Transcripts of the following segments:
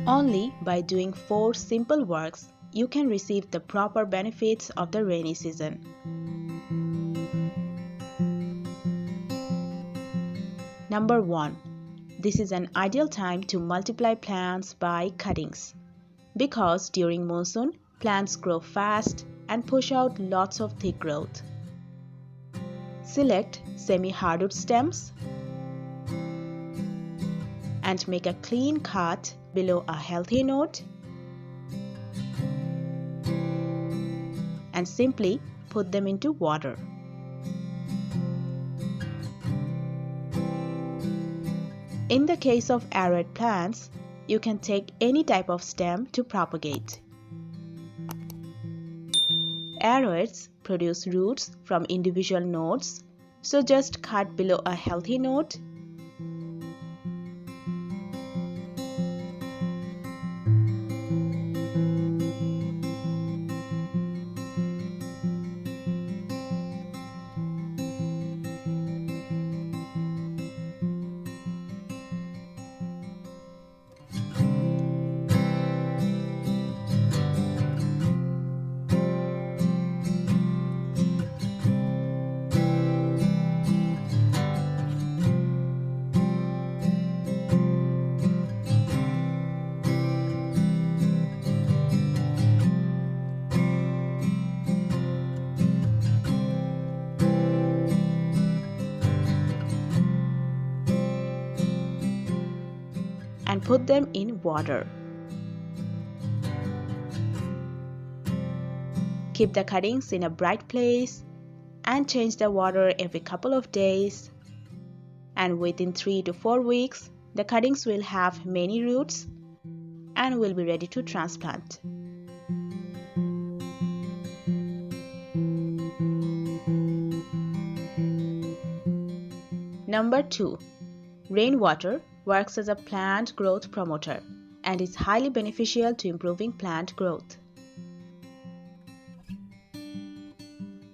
Only by doing 4 simple works, you can receive the proper benefits of the rainy season. Number 1. This is an ideal time to multiply plants by cuttings. Because during monsoon, plants grow fast and push out lots of thick growth. Select semi-hardwood stems and make a clean cut below a healthy note and simply put them into water. In the case of arrowhead plants, you can take any type of stem to propagate. Arrowheads produce roots from individual nodes, so just cut below a healthy node . And put them in water. Keep the cuttings in a bright place and change the water every couple of days. And within 3 to 4 weeks, the cuttings will have many roots and will be ready to transplant. Number 2. Rainwater works as a plant growth promoter and is highly beneficial to improving plant growth.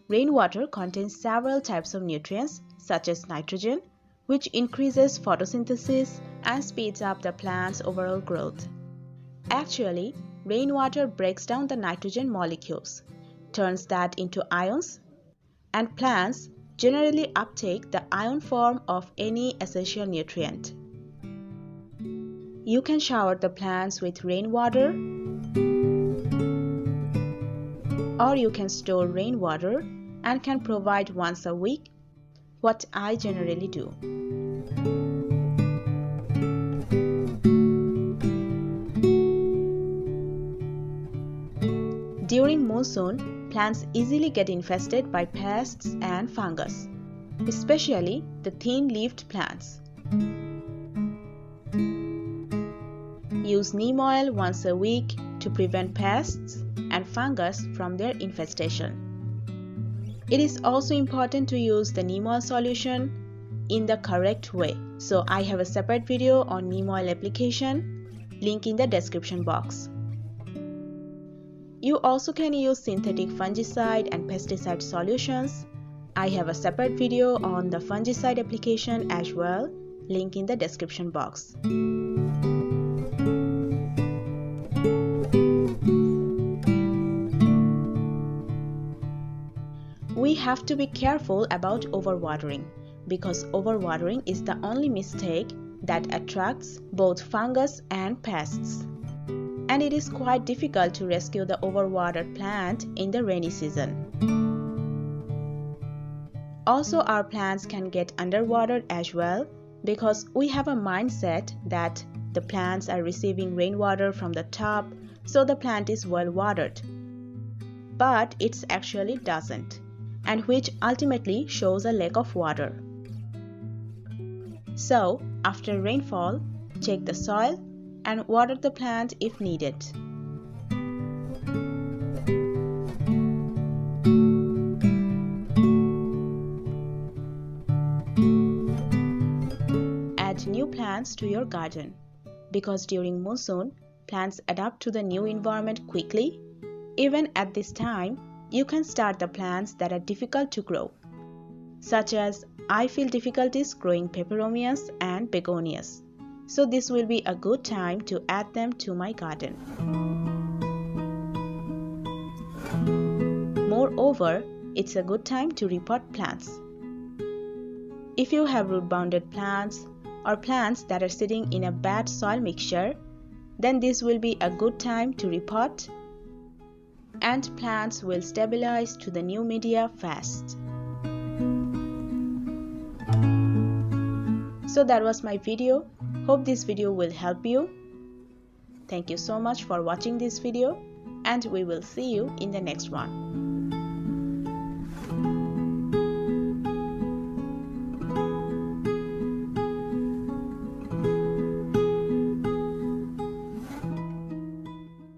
Rainwater contains several types of nutrients such as nitrogen, which increases photosynthesis and speeds up the plant's overall growth. Actually, rainwater breaks down the nitrogen molecules, turns that into ions, and plants generally uptake the ion form of any essential nutrient. You can shower the plants with rainwater, or you can store rainwater and can provide once a week, what I generally do. During monsoon, plants easily get infested by pests and fungus, especially the thin-leaved plants. Use neem oil once a week to prevent pests and fungus from their infestation. It is also important to use the neem oil solution in the correct way. So I have a separate video on neem oil application, link in the description box. You also can use synthetic fungicide and pesticide solutions. I have a separate video on the fungicide application as well, link in the description box. We have to be careful about overwatering because overwatering is the only mistake that attracts both fungus and pests. And it is quite difficult to rescue the overwatered plant in the rainy season. Also, our plants can get underwatered as well because we have a mindset that the plants are receiving rainwater from the top, so the plant is well watered. But it actually doesn't, and which ultimately shows a lack of water. So, after rainfall, check the soil and water the plant if needed. Add new plants to your garden because during monsoon, plants adapt to the new environment quickly. Even at this time, you can start the plants that are difficult to grow, such as I feel difficulties growing peperomias and begonias. So this will be a good time to add them to my garden. Moreover, it's a good time to repot plants. If you have root-bounded plants or plants that are sitting in a bad soil mixture, then this will be a good time to repot, and plants will stabilize to the new media fast. So that was my video. Hope this video will help you. Thank you so much for watching this video, and we will see you in the next one.